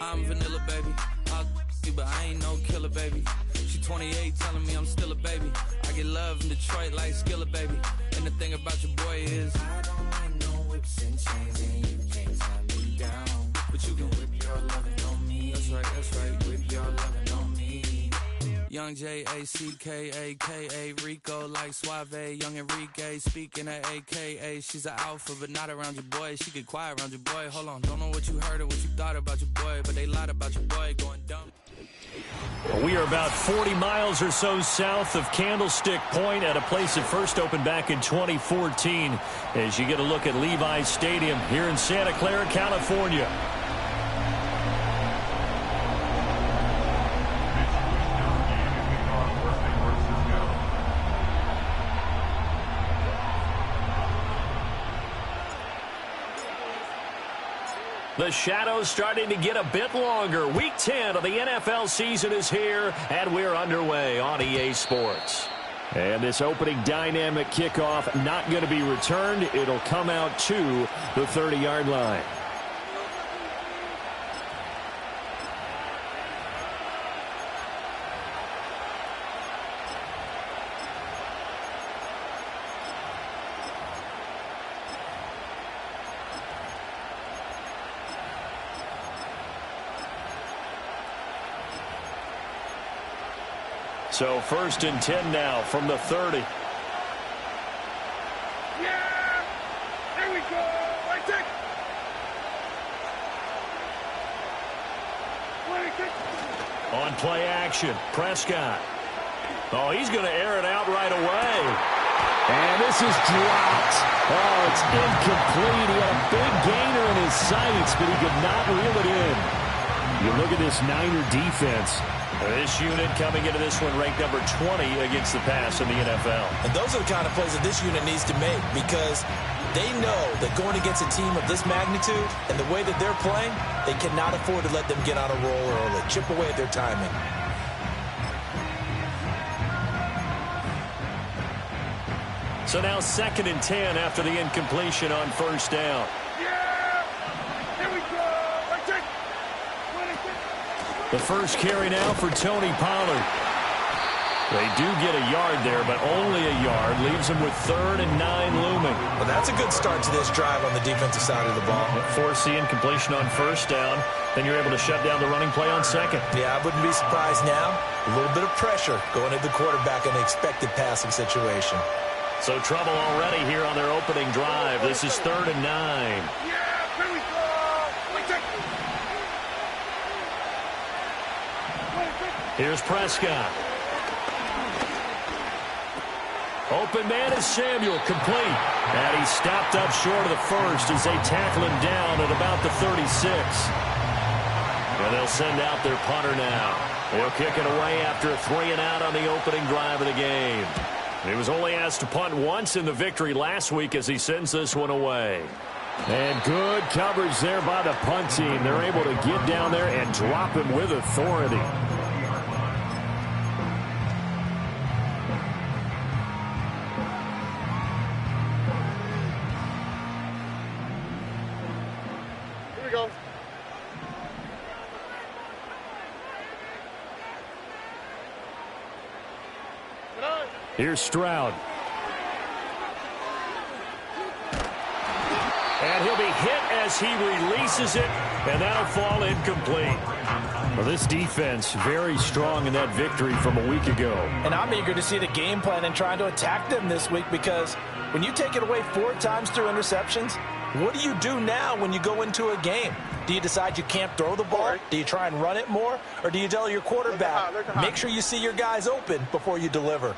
I'm vanilla, baby. I'll you, but I ain't no killer, baby. She 28, telling me I'm still a baby. I get love in Detroit like Skilla, baby. And the thing about your boy is I don't like no whips and chains, and you can't tie me down. But you can whip your lovin' on me. That's right, whip your lovin' on me. Young J-A-C-K-A-K-A, Rico like Suave, Young Enrique, speaking of AKA. She's an alpha, but not around your boy. She get quiet around your boy. Hold on, don't know what you heard or what you thought about your boy, but they lied about your boy going dumb. We are about 40 miles or so south of Candlestick Point at a place that first opened back in 2014 as you get a look at Levi's Stadium here in Santa Clara, California. The shadows starting to get a bit longer. Week 10 of the NFL season is here, and we're underway on EA Sports. And this opening dynamic kickoff not going to be returned. It'll come out to the 30-yard line. So first and 10 now from the 30. Yeah! There we go! Right there! On play action, Prescott. Oh, he's going to air it out right away. And this is dropped. Oh, it's incomplete. He had a big gainer in his sights, but he could not reel it in. You look at this Niner defense. This unit coming into this one ranked number 20 against the pass in the NFL. And those are the kind of plays that this unit needs to make because they know that going against a team of this magnitude and the way that they're playing, they cannot afford to let them get on a roll early, chip away at their timing. So now 2nd and 10 after the incompletion on first down. Yeah! Here we go! Right there! The first carry now for Tony Pollard. They do get a yard there, but only a yard. Leaves them with 3rd and 9 looming. Well, that's a good start to this drive on the defensive side of the ball. Force the incompletion on first down. Then you're able to shut down the running play on 2nd. Yeah, I wouldn't be surprised now. A little bit of pressure going at the quarterback in an expected passing situation. So trouble already here on their opening drive. This is 3rd and 9. Yeah! Here we go! Right there! Here's Prescott. Open man is Samuel, complete. And he's stopped up short of the first as they tackle him down at about the 36. And they'll send out their punter now. He'll kick it away after a 3-and-out on the opening drive of the game. He was only asked to punt once in the victory last week as he sends this one away. And good coverage there by the punt team. They're able to get down there and drop him with authority. Here we go. Here's Stroud. And he'll be hit as he releases it, and that'll fall incomplete. Well, this defense very strong in that victory from a week ago. And I'm eager to see the game plan and trying to attack them this week because when you take it away 4 times through interceptions, what do you do now when you go into a game? Do you decide you can't throw the ball? Do you try and run it more? Or do you tell your quarterback, make sure you see your guys open before you deliver?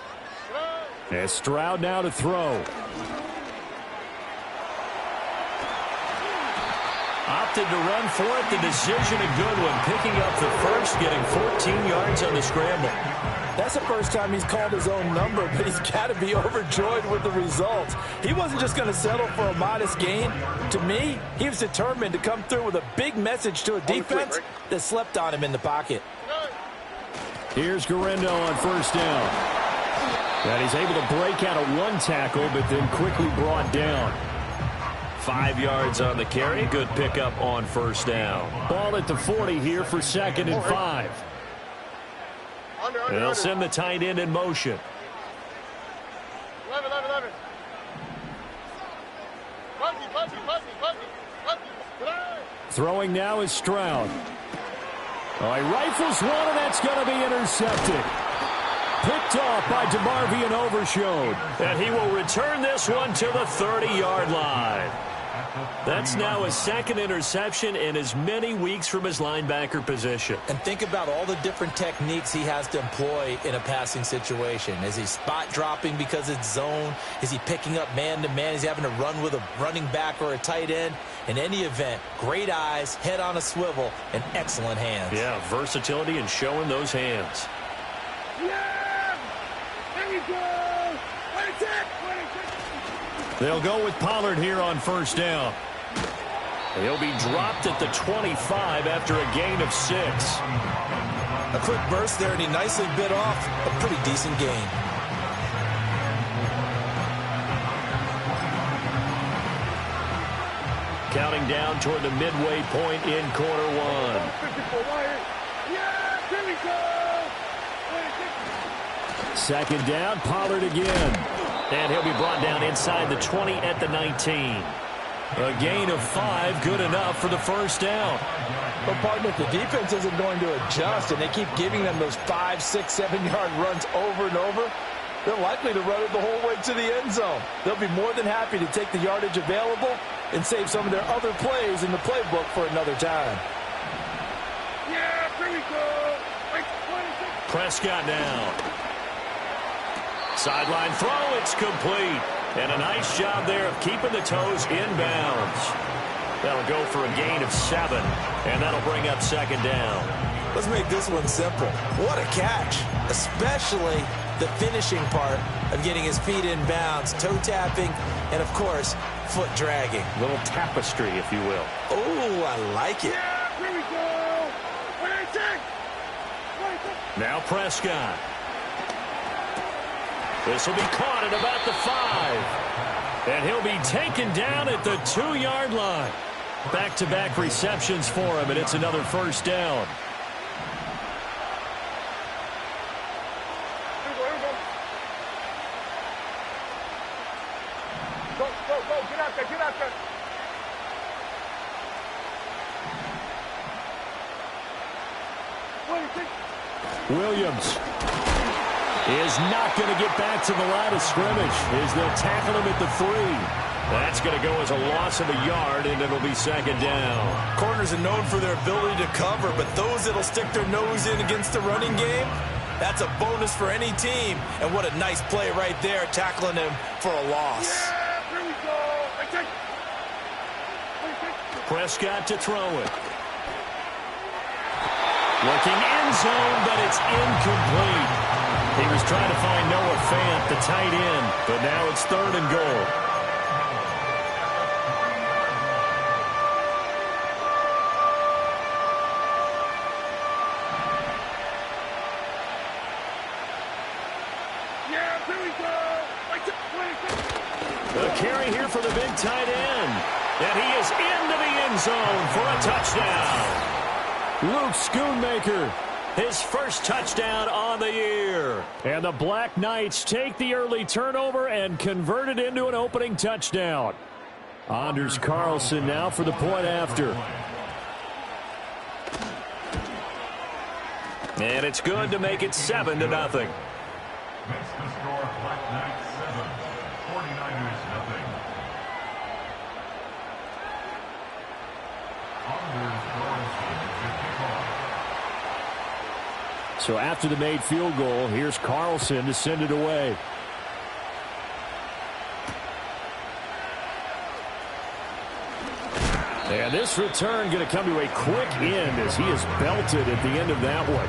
And Stroud now to throw. Opted to run for it. The decision a good one. Picking up the first, getting 14 yards on the scramble. That's the first time he's called his own number, but he's got to be overjoyed with the results. He wasn't just going to settle for a modest gain. To me, he was determined to come through with a big message to a defense that slept on him in the pocket. Here's Guerrero on first down. And he's able to break out of one tackle, but then quickly brought down. 5 yards on the carry. Good pickup on first down. Ball at the 40 here for 2nd and 5. They'll send the tight end in motion. 11. Throwing now is Stroud. Oh, he rifles one, and that's going to be intercepted. Picked off by DeMarvion Overshown. And he will return this one to the 30-yard line. That's now his 2nd interception in as many weeks from his linebacker position. And think about all the different techniques he has to employ in a passing situation. Is he spot dropping because it's zone? Is he picking up man-to-man? Is he having to run with a running back or a tight end? In any event, great eyes, head on a swivel, and excellent hands. Yeah, versatility and showing those hands. Yeah! There you go! 26! They'll go with Pollard here on first down. He'll be dropped at the 25 after a gain of 6. A quick burst there, and he nicely bit off a pretty decent gain. Counting down toward the midway point in quarter 1. Yeah, here we go! 2nd down, Pollard again. And he'll be brought down inside the 20 at the 19. A gain of 5, good enough for the first down. But, partner, if the defense isn't going to adjust and they keep giving them those 5, 6, 7-yard runs over and over, they're likely to run it the whole way to the end zone. They'll be more than happy to take the yardage available and save some of their other plays in the playbook for another time. Yeah, here we go! 26. Prescott now. Sideline throw, it's complete. And a nice job there of keeping the toes inbounds. That'll go for a gain of 7, and that'll bring up 2nd down. Let's make this one simple. What a catch, especially the finishing part of getting his feet in bounds, toe tapping, and, of course, foot dragging. A little tapestry, if you will. Oh, I like it. Yeah, here we go! 26! Now Prescott. This will be caught at about the 5. And he'll be taken down at the 2-yard line. Back-to-back receptions for him, and it's another first down. Go, get out there. Williams is not going to get back to the line of scrimmage as they'll tackle him at the 3. That's going to go as a loss of a yard, and it'll be 2nd down. Corners are known for their ability to cover, but those that'll stick their nose in against the running game, that's a bonus for any team. And what a nice play right there, tackling him for a loss. Yeah, here we go! Prescott to throw it. Looking end zone, but it's incomplete. He was trying to find Noah Fant, the tight end, but now it's 3rd and goal. Yeah, here we go! The carry here for the big tight end. And he is into the end zone for a touchdown. Luke Schoonmaker, his first touchdown on the year. And the Black Knights take the early turnover and convert it into an opening touchdown. Anders Carlson now for the point after. And it's good to make it 7-0. That's the score. Black Knights 7, 49ers 0. So after the made field goal, here's Carlson to send it away. And this return going to come to a quick end as he is belted at the end of that one.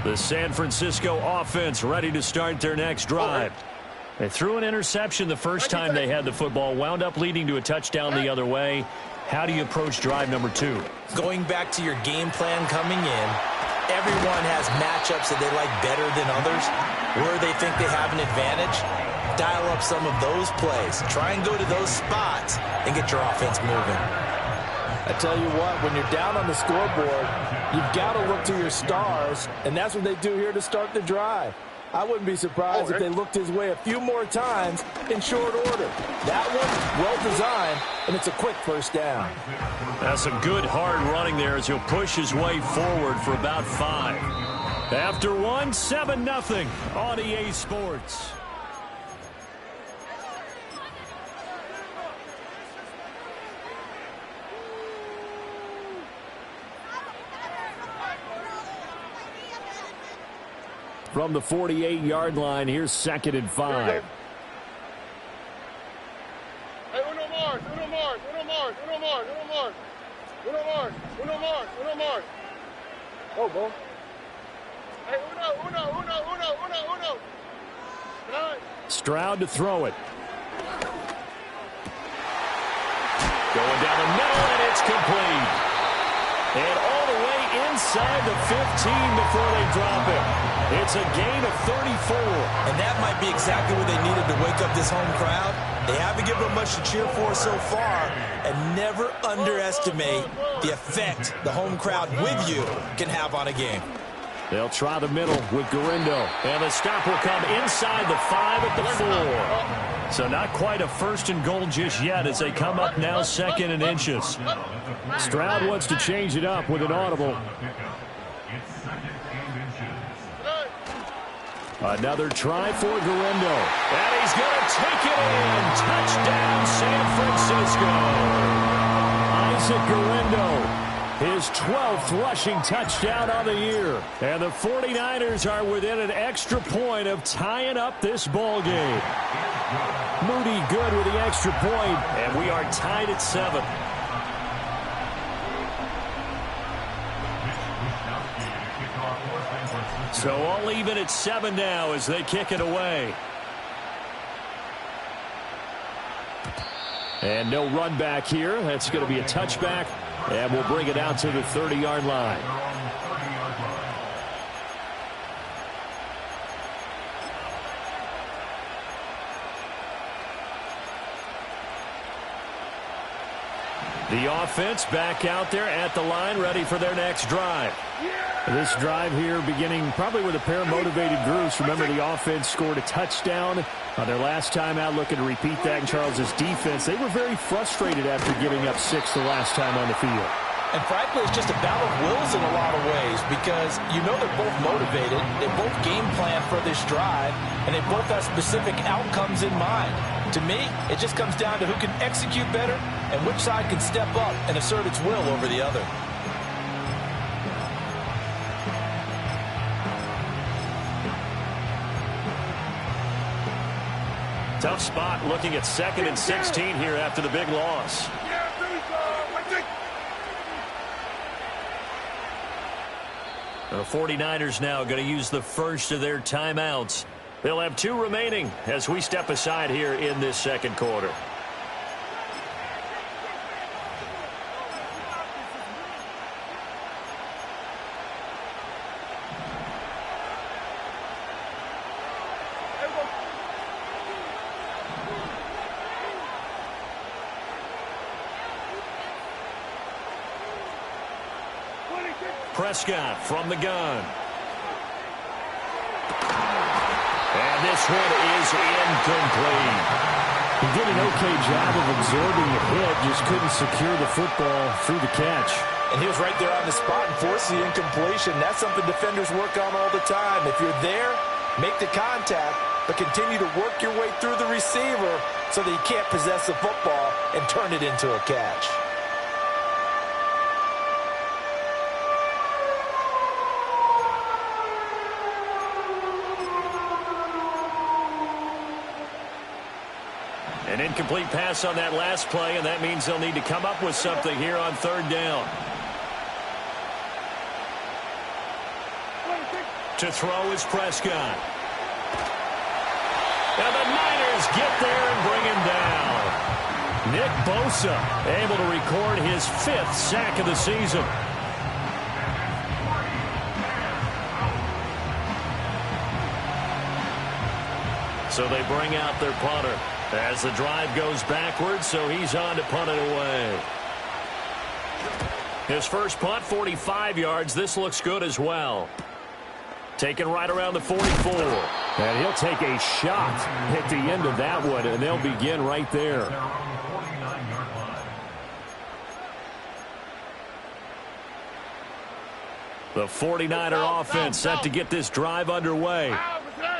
The San Francisco offense ready to start their next drive. They threw an interception the first time they had the football, wound up leading to a touchdown the other way. How do you approach drive number 2? Going back to your game plan coming in, everyone has matchups that they like better than others, where they think they have an advantage. Dial up some of those plays. Try and go to those spots and get your offense moving. I tell you what, when you're down on the scoreboard, you've got to look to your stars, and that's what they do here to start the drive. I wouldn't be surprised if they looked his way a few more times in short order. That one, well designed, and it's a quick first down. That's some good hard running there as he'll push his way forward for about 5. After 1, 7-0 on EA Sports. From the 48-yard line, here's 2nd and 5. Hey, uno más. Oh, ball. Hey, uno. Stroud to throw it. Going down the middle, and it's complete. And all the way inside the 15 before they drop it. It's a gain of 34. And that might be exactly what they needed to wake up this home crowd. They haven't given them much to cheer for so far. And never underestimate the effect the home crowd with you can have on a game. They'll try the middle with Gurindo. And the stop will come inside the 5 at the 4. So not quite a 1st and goal just yet as they come up now 2nd and inches. Stroud wants to change it up with an audible. Another try for Gurindo. And he's going to take it in. Touchdown, San Francisco. Isaac Gurindo. His 12th rushing touchdown on the year. And the 49ers are within an extra point of tying up this ball game. Moody good with the extra point, and we are tied at 7. So all even at 7 now as they kick it away. And no run back here. That's going to be a touchback. And we'll bring it out to the 30-yard line. The offense back out there at the line, ready for their next drive. This drive here beginning probably with a pair of motivated groups. Remember, the offense scored a touchdown on their last time out. Looking to repeat that in Charles' defense. They were very frustrated after giving up 6 the last time on the field. And frankly, it's just a battle of wills in a lot of ways because you know they're both motivated. They both game plan for this drive, and they both have specific outcomes in mind. To me, it just comes down to who can execute better and which side can step up and assert its will over the other. Tough spot looking at 2nd and 16 here after the big loss. The 49ers now going to use the first of their timeouts. They'll have 2 remaining as we step aside here in this 2nd quarter. Prescott from the gun. And this one is incomplete. He did an okay job of absorbing the hit, just couldn't secure the football through the catch. And he was right there on the spot and forced the incompletion. That's something defenders work on all the time. If you're there, make the contact, but continue to work your way through the receiver so that you can't possess the football and turn it into a catch. An incomplete pass on that last play, and that means they'll need to come up with something here on 3rd down. To throw is Prescott. And the Niners get there and bring him down. Nick Bosa able to record his 5th sack of the season. So they bring out their punter as the drive goes backwards, so he's on to punt it away. His first punt, 45 yards. This looks good as well. Taken right around the 44. And he'll take a shot at the end of that one, and they'll begin right there. The 49er offense set to get this drive underway.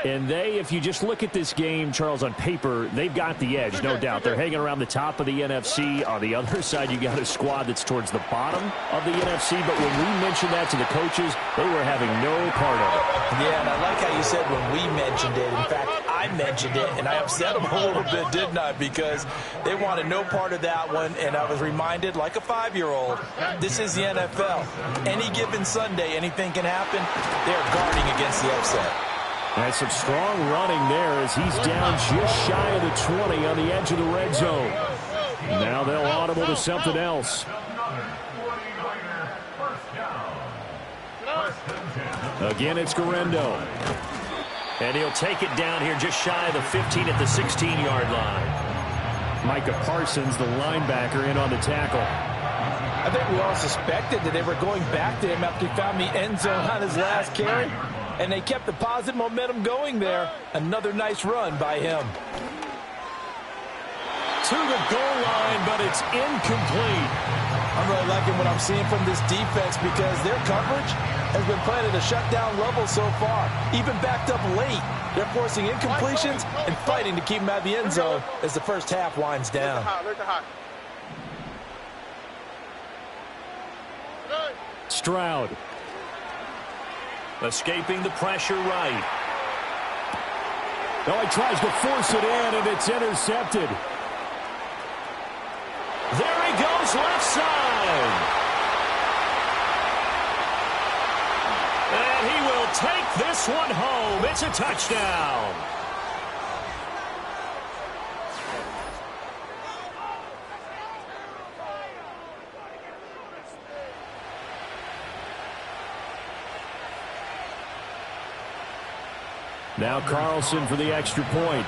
And if you just look at this game, Charles, on paper, they've got the edge, no doubt. They're hanging around the top of the NFC. On the other side, you got a squad that's towards the bottom of the NFC. But when we mentioned that to the coaches, they were having no part of it. Yeah, and I like how you said when we mentioned it. In fact, I mentioned it, and I upset them a little bit, didn't I? Because they wanted no part of that one, and I was reminded, like a 5-year-old, this is the NFL. Any given Sunday, anything can happen. They're guarding against the upset. And some strong running there as he's down just shy of the 20 on the edge of the red zone. Now they'll audible to something else. Again, it's Guerrero. And he'll take it down here just shy of the 15 at the 16-yard line. Micah Parsons, the linebacker, in on the tackle. I think we all suspected that they were going back to him after he found the end zone on his last carry. And they kept the positive momentum going there. Another nice run by him. To the goal line, but it's incomplete. I'm really liking what I'm seeing from this defense because their coverage has been playing at a shutdown level so far. Even backed up late, they're forcing incompletions and fighting to keep them out of the end zone as the first half winds down. Stroud. Escaping the pressure right. Oh, he tries to force it in, and it's intercepted. There he goes, left side. And he will take this one home. It's a touchdown. Now Carlson for the extra point.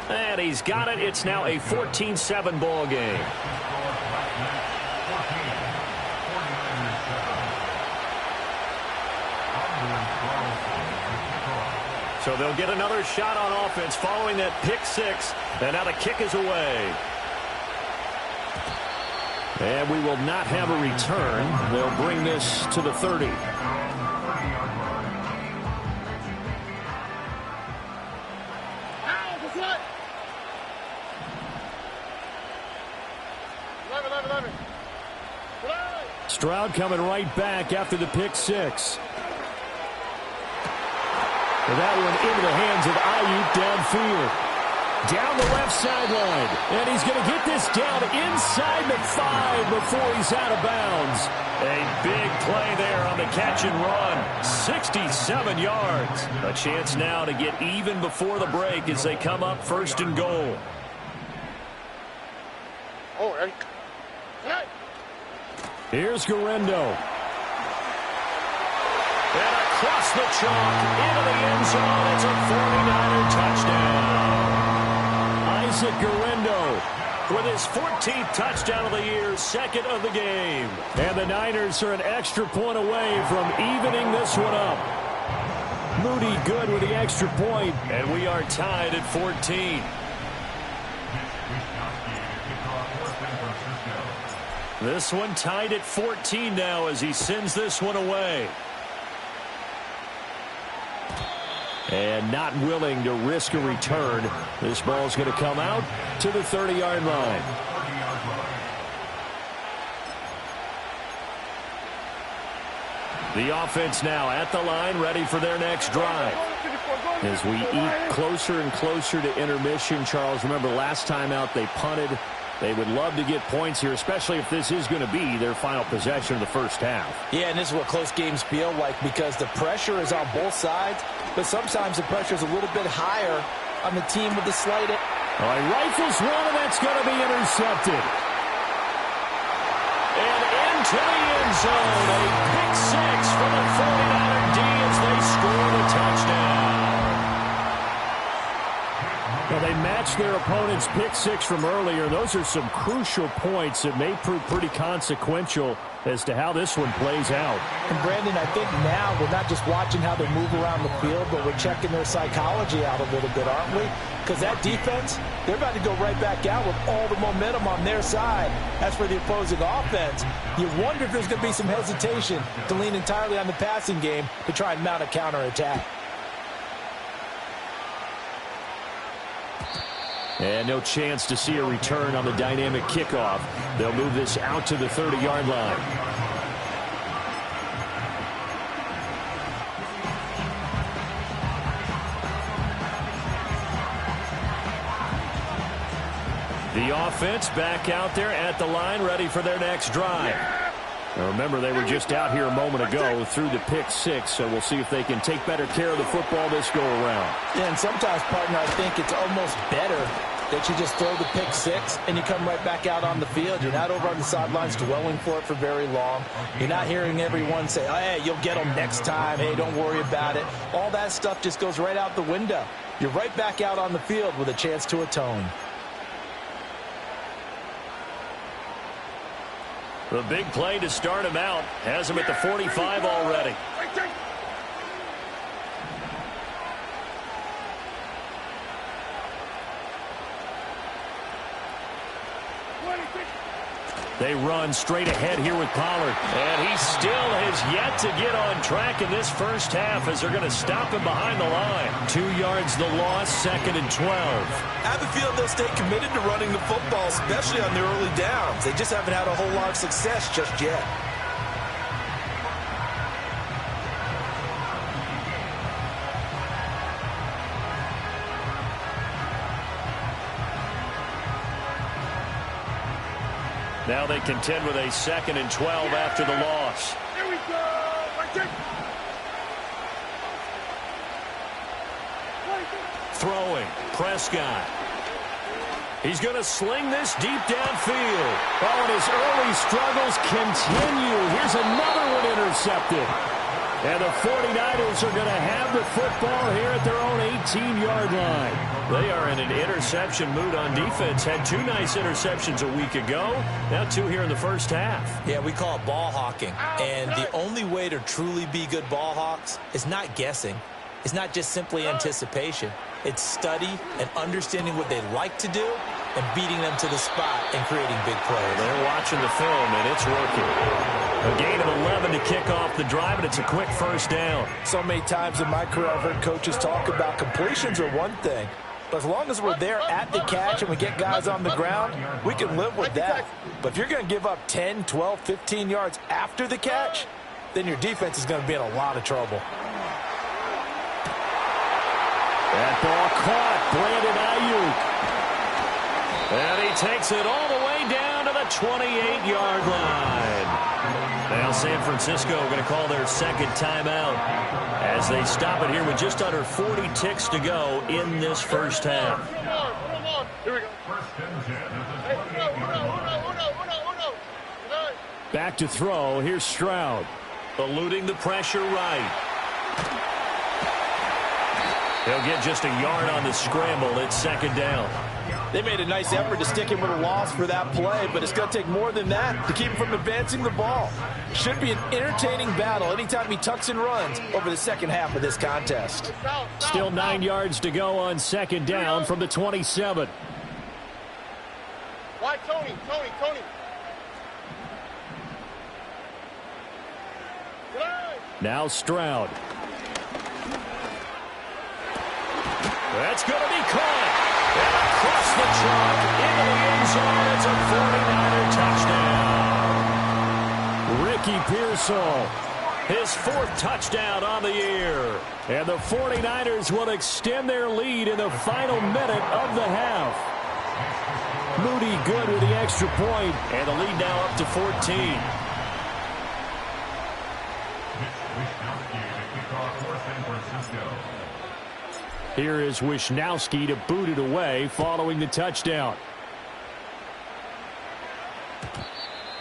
And he's got it. It's now a 14-7 ball game. So they'll get another shot on offense following that pick six. And now the kick is away. And we will not have a return. They'll bring this to the 30. Stroud coming right back after the pick six. And that one into the hands of Ayuk downfield. Down the left sideline. And he's going to get this down inside the 5 before he's out of bounds. A big play there on the catch and run. 67 yards. A chance now to get even before the break as they come up first and goal. Here's Guerrero. And across the chalk into the end zone. It's a 49er touchdown. Isaac Guerrero with his 14th touchdown of the year, second of the game. And the Niners are an extra point away from evening this one up. Moody good with the extra point. And we are tied at 14. This one tied at 14 now as he sends this one away. And not willing to risk a return. This ball's going to come out to the 30-yard line. The offense now at the line, ready for their next drive. As we eat closer and closer to intermission, Charles, remember last time out they punted. They would love to get points here, especially if this is going to be their final possession of the first half. Yeah, and this is what close games feel like because the pressure is on both sides, but sometimes the pressure is a little bit higher on the team with the slight. All right, rifles one, and that's going to be intercepted. And into the end zone, a pick six for the 49er D as they watched their opponent's pick six from earlier. Those are some crucial points that may prove pretty consequential as to how this one plays out. And Brandon, I think now we're not just watching how they move around the field, but we're checking their psychology out a little bit, aren't we? Because that defense, they're about to go right back out with all the momentum on their side. As for the opposing offense, you wonder if there's going to be some hesitation to lean entirely on the passing game to try and mount a counterattack. And no chance to see a return on the dynamic kickoff. They'll move this out to the 30-yard line. The offense back out there at the line, ready for their next drive. Now remember, they were just out here a moment ago through the pick six, so we'll see if they can take better care of the football this go-around. Yeah, and sometimes, partner, I think it's almost better that you just throw the pick six and you come right back out on the field. You're not over on the sidelines dwelling for it for very long. You're not hearing everyone say, oh, hey, you'll get them next time. Hey, don't worry about it. All that stuff just goes right out the window. You're right back out on the field with a chance to atone. The big play to start him out has him at the 45 already. They run straight ahead here with Pollard. And he still has yet to get on track in this first half as they're going to stop him behind the line. 2 yards the loss, 2nd and 12. I have a feeling they'll stay committed to running the football, especially on their early downs. They just haven't had a whole lot of success just yet. Now they contend with a 2nd and 12 after the loss. Here we go. Throwing, Prescott. He's going to sling this deep downfield. Oh, and his early struggles continue. Here's another one intercepted. And the 49ers are going to have the football here at their own 18-yard line. They are in an interception mood on defense. Had 2 nice interceptions a week ago. Now 2 here in the first half. Yeah, we call it ball hawking. And the only way to truly be good ball hawks is not guessing. It's not just simply anticipation. It's study and understanding what they like to do and beating them to the spot and creating big plays. They're watching the film, and it's working. A gain of 11 to kick off the drive, and it's a quick first down. So many times in my career I've heard coaches talk about completions are one thing. But as long as we're there at the catch and we get guys on the ground, we can live with that. But if you're going to give up 10, 12, 15 yards after the catch, then your defense is going to be in a lot of trouble. That ball caught. Brandon Ayuk. And he takes it all the way down to the 28-yard line. Now San Francisco going to call their second timeout as they stop it here with just under 40 ticks to go in this first half. Here we go. Back to throw. Here's Stroud. Eluding the pressure right. He'll get just a yard on the scramble. It's 2nd down. They made a nice effort to stick him with a loss for that play, but it's going to take more than that to keep him from advancing the ball. Should be an entertaining battle anytime he tucks and runs over the second half of this contest. Still 9 yards to go on 2nd down from the 27. Why, Tony? Now Stroud. That's going to be caught. And across the trunk, into the end zone. It's a 49er touchdown. Ricky Pearsall. His 4th touchdown on the year. And the 49ers will extend their lead in the final minute of the half. Moody good with the extra point. And the lead now up to 14. Here is Wisnowski to boot it away following the touchdown.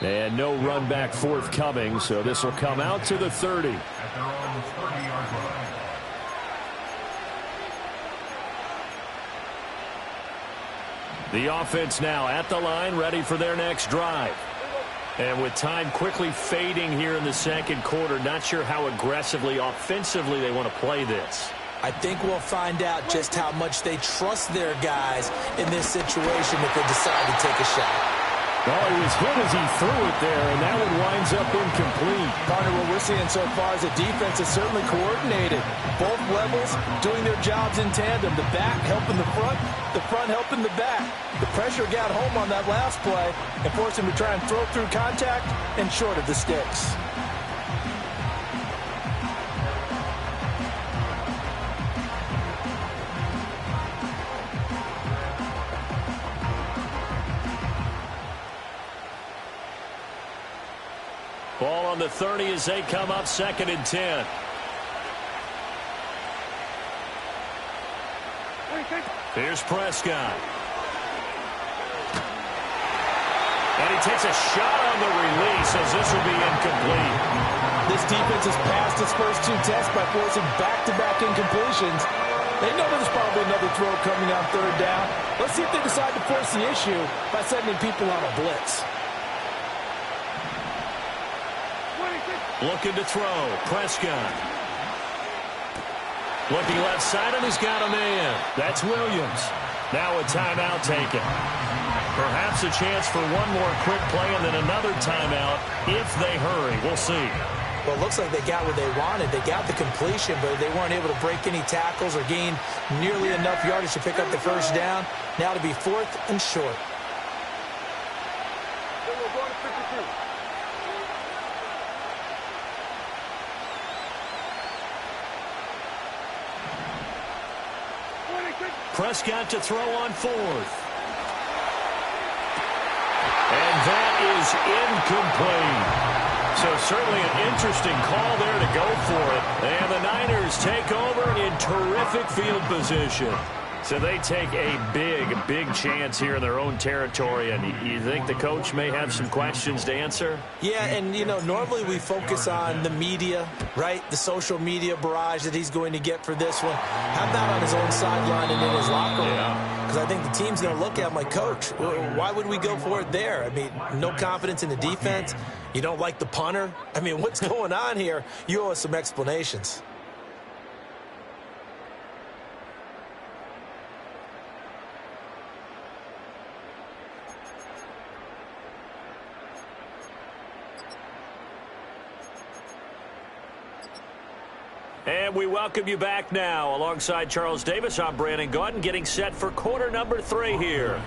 And no run back forthcoming, so this will come out to the 30. At their own 30-yard line. The offense now at the line, ready for their next drive. And with time quickly fading here in the second quarter, not sure how aggressively, offensively they want to play this. I think we'll find out just how much they trust their guys in this situation if they decide to take a shot. Oh, he was hit as he threw it there, and that one winds up incomplete. Partner, what we're seeing so far is the defense is certainly coordinated. Both levels doing their jobs in tandem. The back helping the front helping the back. The pressure got home on that last play and forced him to try and throw through contact and short of the sticks. Ball on the 30 as they come up 2nd and 10. Here's Prescott. And he takes a shot on the release as this will be incomplete. This defense has passed its first 2 tests by forcing back-to-back incompletions. They know there's probably another throw coming on 3rd down. Let's see if they decide to force the issue by sending people on a blitz. Looking to throw. Prescott. Looking left side, and he's got a man. That's Williams. Now a timeout taken. Perhaps a chance for one more quick play and then another timeout if they hurry. We'll see. Well, it looks like they got what they wanted. They got the completion, but they weren't able to break any tackles or gain nearly enough yardage to pick up the first down. Now to be 4th and short. Prescott to throw on 4th. And that is incomplete. So certainly an interesting call there to go for it. And the Niners take over in terrific field position. So they take a big chance here in their own territory. And you think the coach may have some questions to answer? Yeah, and, you know, normally we focus on the media, right? The social media barrage that he's going to get for this one. How about on his own sideline and in his locker room? Because I think the team's going to look at him like, Coach, why would we go for it there? I mean, no confidence in the defense. You don't like the punter? I mean, what's going on here? You owe us some explanations. And we welcome you back now. Alongside Charles Davis, I'm Brandon Gaudin, getting set for quarter number 3 here.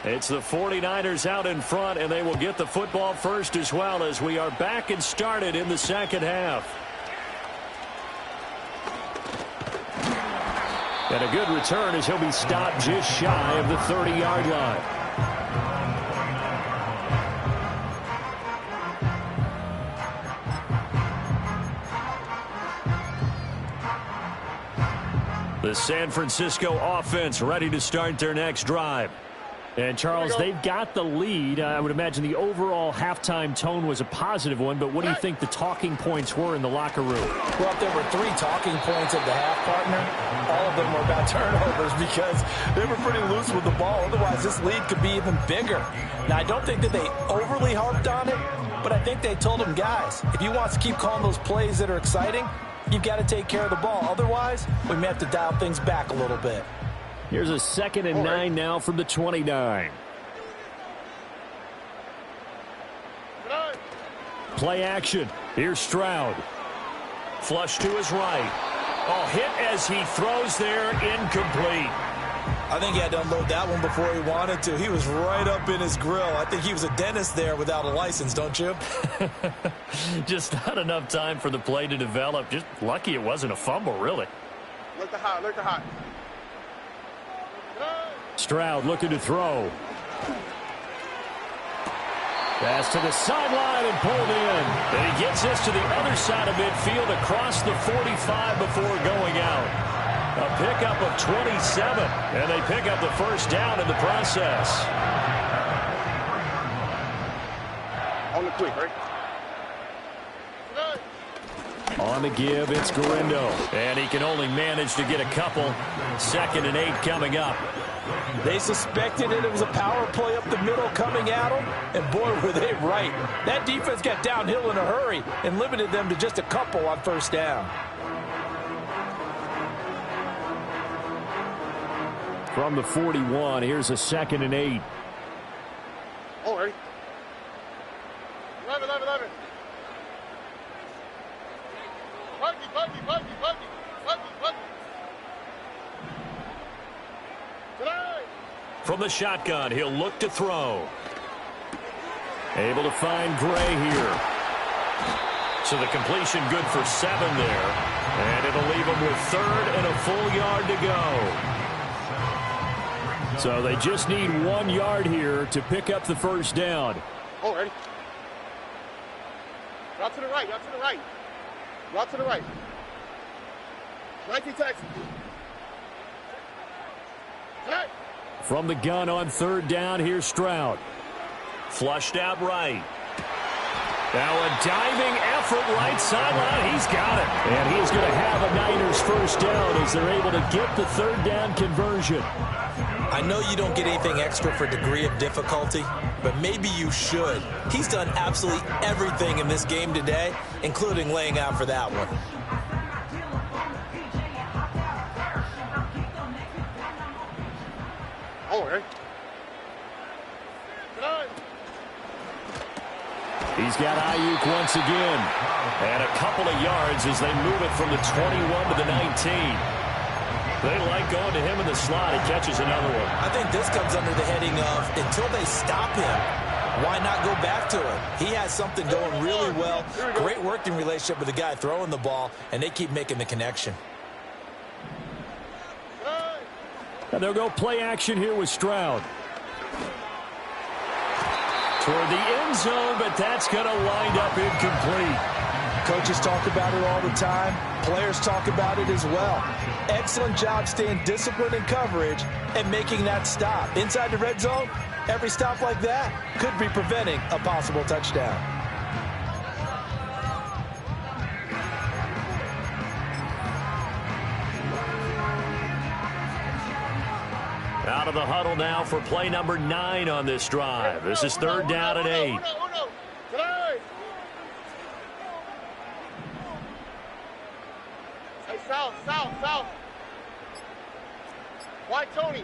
It's the 49ers out in front, and they will get the football first as well as we are back and started in the second half. And a good return as he'll be stopped just shy of the 30-yard line. The San Francisco offense ready to start their next drive. And, Charles, they've got the lead. I would imagine the overall halftime tone was a positive one, but what do you think the talking points were in the locker room? Well, if there were 3 talking points at the half, partner, all of them were about turnovers because they were pretty loose with the ball. Otherwise, this lead could be even bigger. Now, I don't think that they overly harped on it, but I think they told them, guys, if you want to keep calling those plays that are exciting, you've got to take care of the ball. Otherwise, we may have to dial things back a little bit. Here's a 2nd and 9 now from the 29. Play action. Here's Stroud. Flush to his right. Oh, hit as he throws there, incomplete. I think he had to unload that one before he wanted to. He was right up in his grill. I think he was a dentist there without a license, don't you? Just not enough time for the play to develop. Just lucky it wasn't a fumble, really. Look the hot, look the hot. Stroud looking to throw. Pass to the sideline and pulled in. And he gets this to the other side of midfield across the 45 before going out. A pickup of 27, and they pick up the first down in the process. On the quick, right? On the give, it's Gurindo. And he can only manage to get a couple. 2nd and 8 coming up. They suspected it was a power play up the middle coming at them, and boy, were they right. That defense got downhill in a hurry and limited them to just a couple on 1st down. From the 41, here's a 2nd and 8. Oh, ready? 11. Buggy. From the shotgun, he'll look to throw. Able to find Gray here. So the completion good for 7 there. And it'll leave him with 3rd and a full yard to go. So they just need 1 yard here to pick up the 1st down. Oh, ready? Route to the right. Route to the right. 19 Texas. Right. From the gun on 3rd down, here's Stroud. Flushed out right. Now a diving effort right sideline. He's got it. And he's going to have a Niners 1st down as they're able to get the 3rd down conversion. I know you don't get anything extra for degree of difficulty, but maybe you should. He's done absolutely everything in this game today, including laying out for that one. Oh, ready? He's got Ayuk once again. And a couple of yards as they move it from the 21 to the 19. They like going to him in the slot. He catches another one. I think this comes under the heading of until they stop him, why not go back to him? He has something going really well. Great working relationship with the guy throwing the ball, and they keep making the connection. And they'll go play action here with Stroud. Toward the end zone, but that's going to wind up incomplete. Coaches talk about it all the time. Players talk about it as well. Excellent job staying disciplined in coverage and making that stop. Inside the red zone, every stop like that could be preventing a possible touchdown. Out of the huddle now for play number 9 on this drive. This is 3rd down and 8. Hey, south. Why, Tony?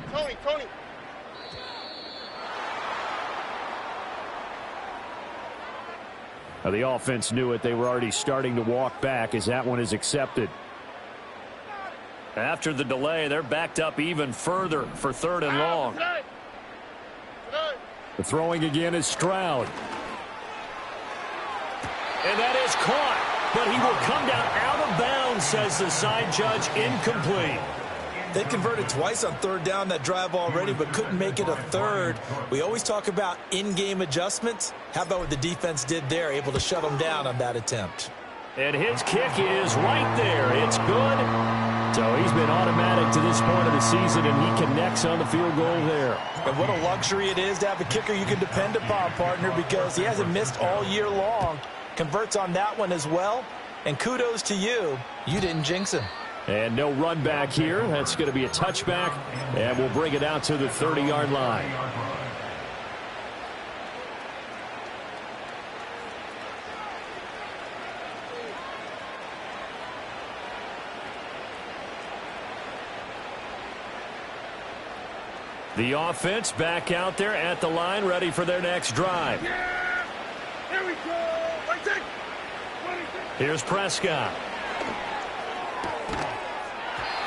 Now the offense knew it. They were already starting to walk back as that one is accepted. After the delay, they're backed up even further for 3rd and long. The throwing again is Stroud. And that is caught. But he will come down out of bounds, says the side judge, incomplete. They converted twice on 3rd down that drive already, but couldn't make it a 3rd. We always talk about in-game adjustments. How about what the defense did there, able to shut them down on that attempt? And his kick is right there. It's good. So he's been automatic to this point of the season, and he connects on the field goal there. And what a luxury it is to have a kicker you can depend upon, partner, because he hasn't missed all year long. Converts on that one as well. And kudos to you. You didn't jinx him. And no run back here. That's going to be a touchback, and we'll bring it out to the 30-yard line. The offense back out there at the line, ready for their next drive. Yeah! Here we go! Here's Prescott.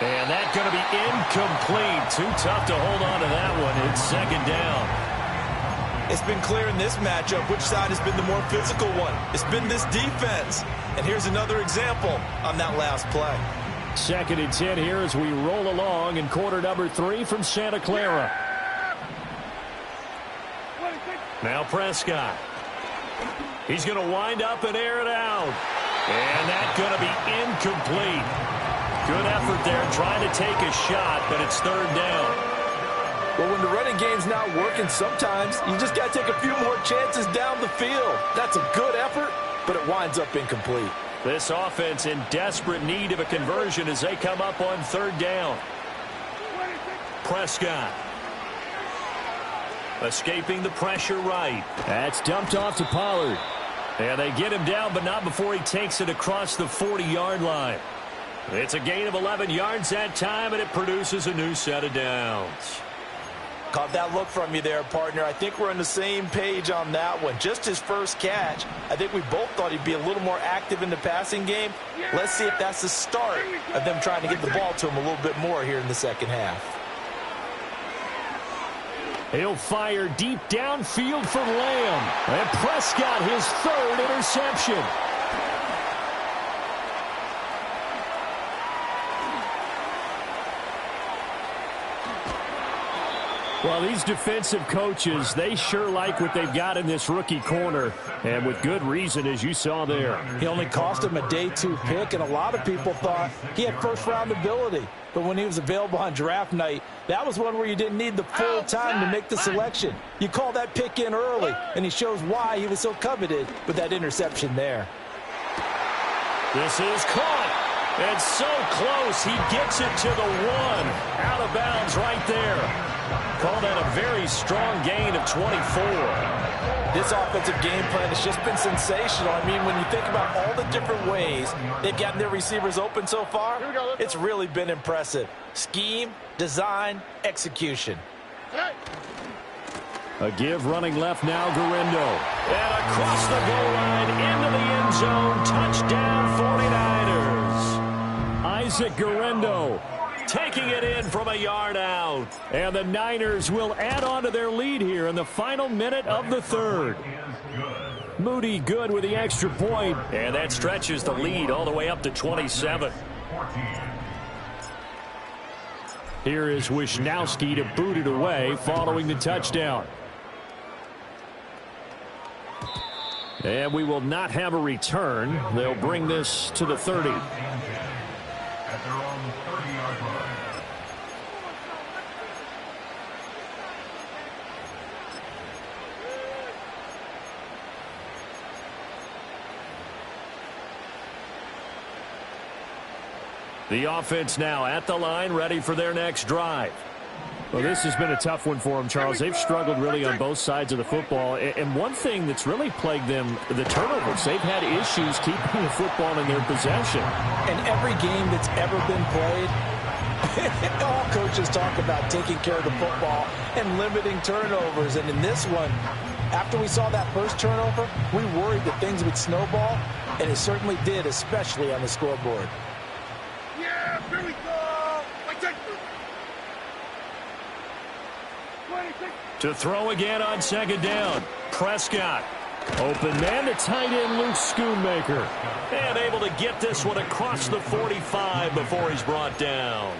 And that's going to be incomplete. Too tough to hold on to that one. It's 2nd down. It's been clear in this matchup which side has been the more physical one. It's been this defense. And here's another example on that last play. 2nd and 10 here as we roll along in quarter number 3 from Santa Clara. Now Prescott. He's going to wind up and air it out. And that's going to be incomplete. Good effort there trying to take a shot, but it's 3rd down. Well, when the running game's not working, sometimes you just got to take a few more chances down the field. That's a good effort, but it winds up incomplete. This offense in desperate need of a conversion as they come up on 3rd down. Prescott. Escaping the pressure right. That's dumped off to Pollard. And they get him down, but not before he takes it across the 40-yard line. It's a gain of 11 yards that time, and it produces a new set of downs. Caught that look from you there, partner. I think we're on the same page on that one. Just his first catch. I think we both thought he'd be a little more active in the passing game. Let's see if that's the start of them trying to get the ball to him a little bit more here in the second half. He'll fire deep downfield for Lamb. And Prescott, his 3rd interception. Well, these defensive coaches, they sure like what they've got in this rookie corner, and with good reason, as you saw there. He only cost him a day 2 pick, and a lot of people thought he had first-round ability. But when he was available on draft night, that was one where you didn't need the full time to make the selection. You call that pick in early, and he shows why he was so coveted with that interception there. This is caught. And so close, he gets it to the 1. Out of bounds right there. Call that a very strong gain of 24. This offensive game plan has just been sensational. I mean, when you think about all the different ways they've gotten their receivers open so far, it's really been impressive. Scheme, design, execution. A give running left now, Guerendo. And across the goal line into the end zone. Touchdown 49ers. Isaac Guerendo taking it in from a yard out. And the Niners will add on to their lead here in the final minute of the 3rd. Moody good with the extra point. And that stretches the lead all the way up to 27. Here is Wisnowski to boot it away following the touchdown. And we will not have a return. They'll bring this to the 30. At their own 30-yard line. The offense now at the line, ready for their next drive. Well, this has been a tough one for them, Charles. They've struggled really on both sides of the football. And one thing that's really plagued them, the turnovers. They've had issues keeping the football in their possession. And every game that's ever been played, all coaches talk about taking care of the football and limiting turnovers. And in this one, after we saw that first turnover, we worried that things would snowball, and it certainly did, especially on the scoreboard. Yeah, here we go. To throw again on 2nd down. Prescott. Open man to tight end Luke Schoonmaker. And able to get this one across the 45 before he's brought down.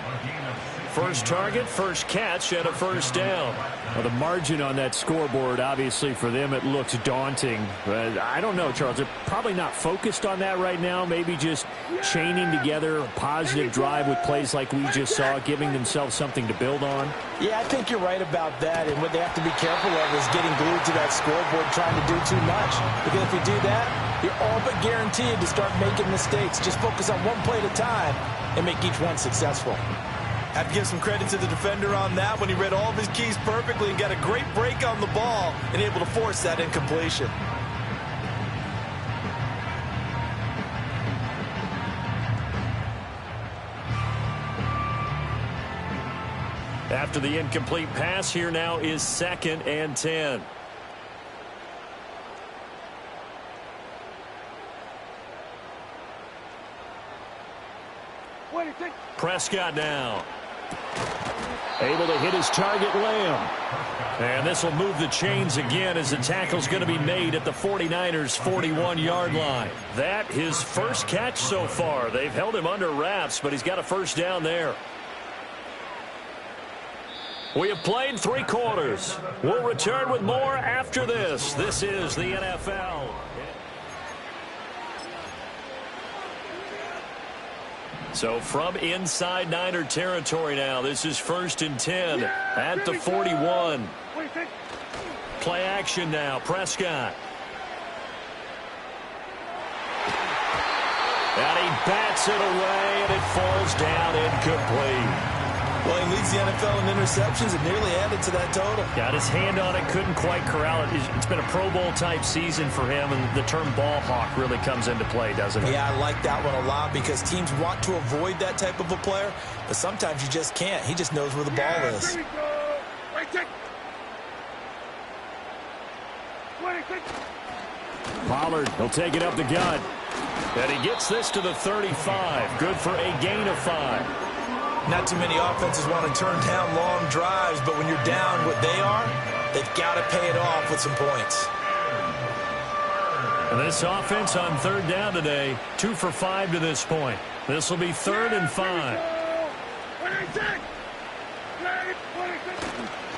First target, first catch, and a first down. Well, the margin on that scoreboard, obviously, for them, it looks daunting. But I don't know, Charles. They're probably not focused on that right now. Maybe just chaining together a positive drive with plays like we just saw, giving themselves something to build on. Yeah, I think you're right about that. And what they have to be careful of is getting glued to that scoreboard trying to do too much. Because if you do that, you're all but guaranteed to start making mistakes. Just focus on one play at a time and make each one successful. I have to give some credit to the defender on that when he read all of his keys perfectly and got a great break on the ball and able to force that incompletion. After the incomplete pass, here now is 2nd and 10. Prescott now. Able to hit his target, Lamb. And this will move the chains again as the tackle's going to be made at the 49ers' 41-yard line. That his first catch so far. They've held him under wraps, but he's got a first down there. We have played 3 quarters. We'll return with more after this. This is the NFL. So from inside Niner territory now, this is 1st and 10 at the 41. Play action now, Prescott. And he bats it away, and it falls down incomplete. Well, he leads the NFL in interceptions and nearly added to that total. Got his hand on it, couldn't quite corral it. It's been a Pro Bowl-type season for him, and the term ball hawk really comes into play, doesn't it? Yeah, I like that one a lot because teams want to avoid that type of a player, but sometimes you just can't. He just knows where the ball is. Here we go. Right, take. Pollard, he'll take it up the gut. And he gets this to the 35. Good for a gain of 5. Not too many offenses want to turn down long drives, but when you're down what they are, they've got to pay it off with some points. And this offense on third down today, 2 for 5 to this point. This will be 3rd and 5.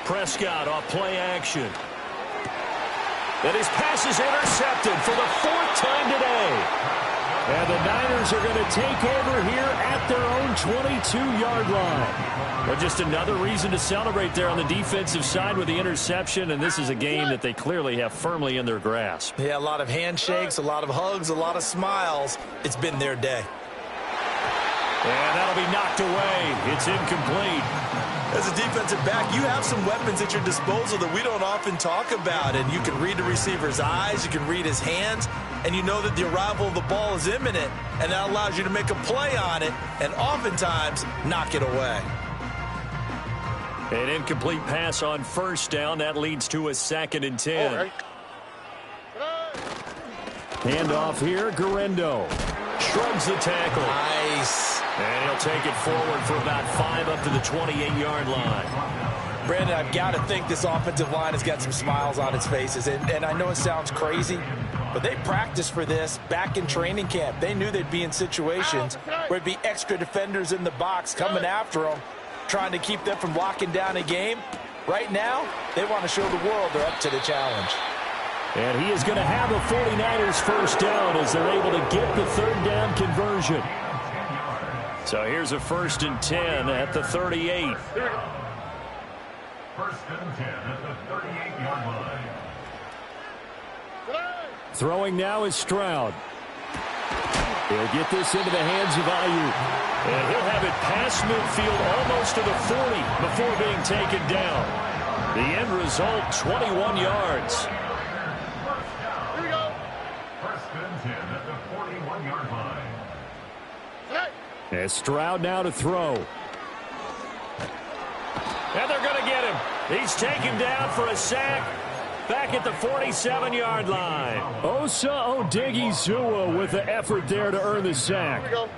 Prescott off play action. And his pass is intercepted for the 4th time today. And the Niners are going to take over here at their own 22-yard line. But just another reason to celebrate there on the defensive side with the interception, and this is a game that they clearly have firmly in their grasp. Yeah, a lot of handshakes, a lot of hugs, a lot of smiles. It's been their day. And that'll be knocked away. It's incomplete. As a defensive back, you have some weapons at your disposal that we don't often talk about. And you can read the receiver's eyes, you can read his hands, and you know that the arrival of the ball is imminent, and that allows you to make a play on it and oftentimes knock it away. An incomplete pass on first down. That leads to a 2nd and 10. Handoff here, Guerendo. Shrugs the tackle. Nice. And he'll take it forward for about 5 up to the 28-yard line. Brandon, I've got to think this offensive line has got some smiles on its faces. And I know it sounds crazy, but they practiced for this back in training camp. They knew they'd be in situations where it'd be extra defenders in the box coming after them, trying to keep them from locking down a game. Right now, they want to show the world they're up to the challenge. And he is going to have a 49ers first down as they're able to get the 3rd down conversion. So here's a 1st and 10 at the 38. 1st and 10 at the 38-yard line. Throwing now is Stroud. He'll get this into the hands of Ayuk. And he'll have it past midfield almost to the 40 before being taken down. The end result, 21 yards. Here we go. 1st and 10 at the 41-yard line. As Stroud now to throw. And they're going to get him. He's taken down for a sack back at the 47-yard line. Osa Odighizuwa with the effort there to earn the sack. Here we go.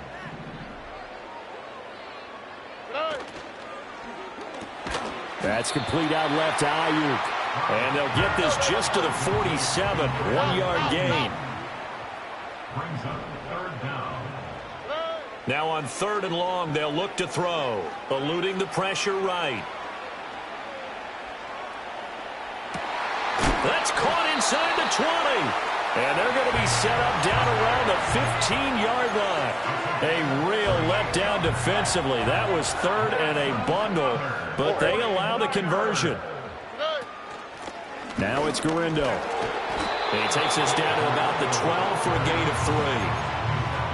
That's complete out left to Ayuk. And they'll get this just to the 47. 1-yard gain. Brings up 3rd down. Now on 3rd and long, they'll look to throw. Eluding the pressure right. That's caught inside the 20. And they're going to be set up down around the 15-yard line. A real letdown defensively. That was 3rd and a bundle, but they allow the conversion. Now it's Guerendo. He takes us down to about the 12 for a gain of 3.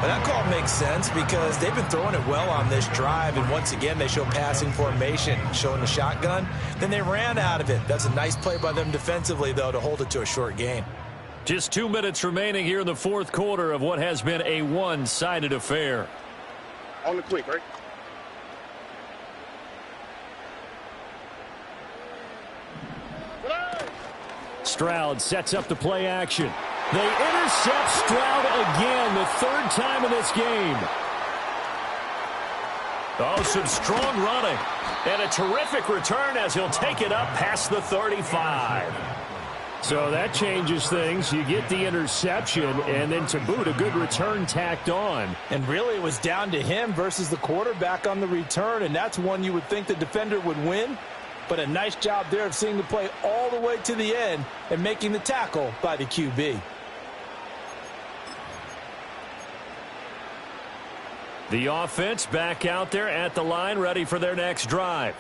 But that call makes sense because they've been throwing it well on this drive, and once again they show passing formation, showing the shotgun. Then they ran out of it. That's a nice play by them defensively, though, to hold it to a short gain. Just 2 minutes remaining here in the 4th quarter of what has been a one-sided affair. On the quick, right? Stroud sets up the play action. They intercept Stroud again, the 3rd time in this game. Oh, some strong running. And a terrific return as he'll take it up past the 35. So that changes things. You get the interception, and then to boot, a good return tacked on. And really, it was down to him versus the quarterback on the return, and that's one you would think the defender would win. But a nice job there of seeing the play all the way to the end and making the tackle by the QB. The offense back out there at the line, ready for their next drive.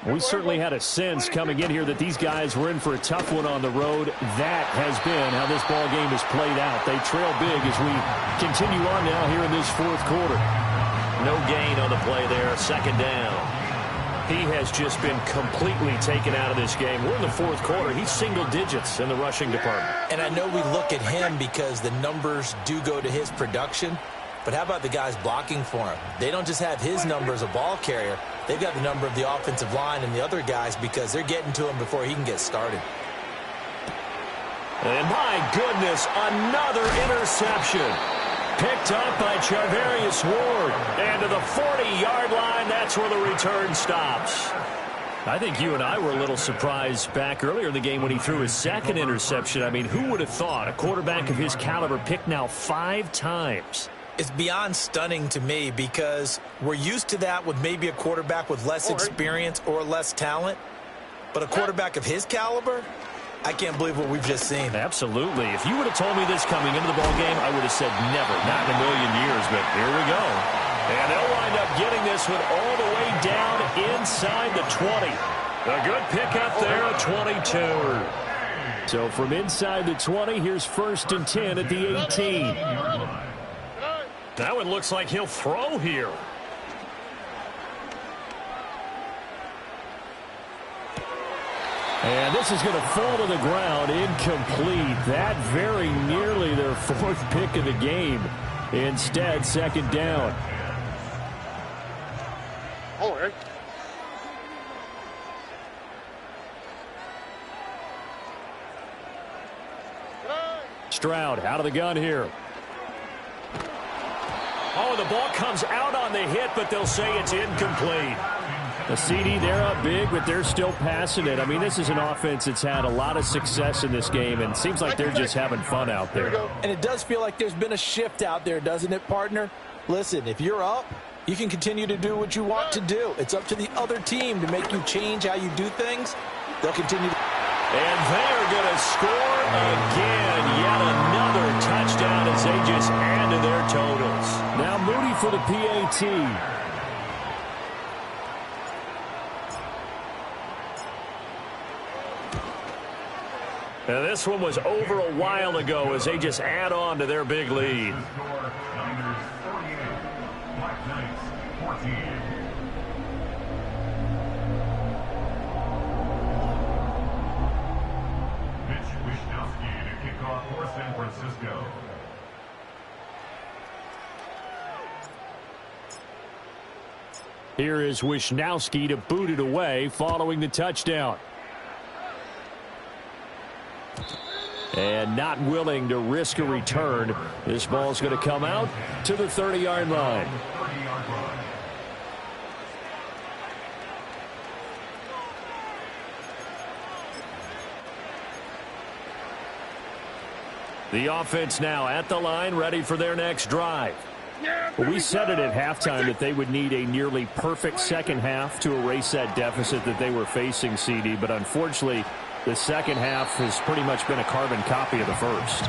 We certainly had a sense coming in here that these guys were in for a tough one on the road. That has been how this ball game has played out. They trail big as we continue on now here in this fourth quarter. No gain on the play there. Second down. He has just been completely taken out of this game. We're in the fourth quarter. He's single digits in the rushing department. And I know we look at him because the numbers do go to his production. But how about the guys blocking for him? They don't just have his number as a ball carrier. They've got the number of the offensive line and the other guys because they're getting to him before he can get started. And my goodness, another interception. Picked up by Charvarius Ward. And to the 40-yard line, that's where the return stops. I think you and I were a little surprised back earlier in the game when he threw his second interception. I mean, who would have thought a quarterback of his caliber picked now 5 times? It's beyond stunning to me because we're used to that with maybe a quarterback with less experience or less talent. But a quarterback of his caliber, I can't believe what we've just seen. Absolutely. If you would have told me this coming into the ballgame, I would have said never, not in a million years. But here we go. And they'll wind up getting this one all the way down inside the 20. A good pickup there at 22. So from inside the 20, here's 1st and 10 at the 18. That one looks like he'll throw here. And this is going to fall to the ground, incomplete. That very nearly their 4th pick of the game. Instead, 2nd down. All right. Stroud out of the gun here. Oh, the ball comes out on the hit, but they'll say it's incomplete. The CD, they're up big, but they're still passing it. I mean, this is an offense that's had a lot of success in this game, and it seems like they're just having fun out there. And it does feel like there's been a shift out there, doesn't it, partner? Listen, if you're up, you can continue to do what you want to do. It's up to the other team to make you change how you do things. They'll continue to... And they're going to score again. Yet another touchdown as they just add to their totals. Now Moody for the PAT. And this one was over a while ago as they just add on to their big lead. Niners 48, Black Knights 14. Mitch Wishnowsky to kick off for San Francisco. Here is Wishnowsky to boot it away following the touchdown. And not willing to risk a return. This ball's going to come out to the 30-yard line. The offense now at the line, ready for their next drive. Well, we said it at halftime that they would need a nearly perfect second half to erase that deficit that they were facing, CD. But unfortunately, the second half has pretty much been a carbon copy of the first.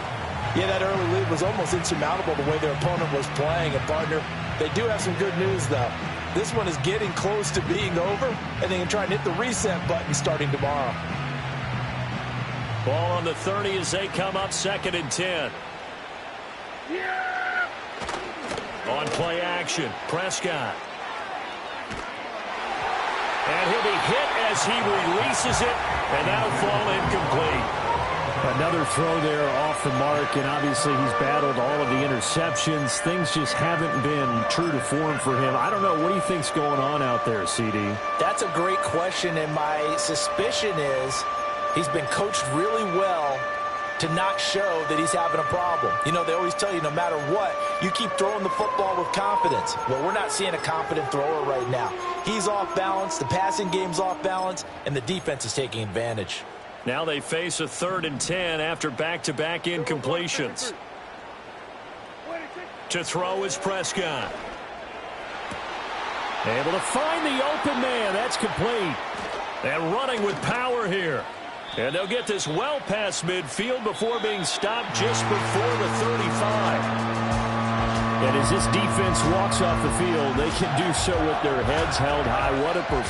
Yeah, that early lead was almost insurmountable the way their opponent was playing. And, partner, they do have some good news, though. This one is getting close to being over, and they can try and hit the reset button starting tomorrow. Ball on the 30 as they come up 2nd and 10. On play action, Prescott. And he'll be hit as he releases it, and that'll fall incomplete. Another throw there off the mark, and obviously he's battled all of the interceptions. Things just haven't been true to form for him. I don't know. What do you think's going on out there, CD? That's a great question, and my suspicion is he's been coached really well to not show that he's having a problem. You know, they always tell you no matter what, you keep throwing the football with confidence. Well, we're not seeing a confident thrower right now. He's off balance, the passing game's off balance, and the defense is taking advantage. Now they face a 3rd and 10 after back-to-back incompletions. To throw is Prescott. Able to find the open man. That's complete. And running with power here. And they'll get this well past midfield before being stopped just before the 35. And as this defense walks off the field, they can do so with their heads held high. What a performance.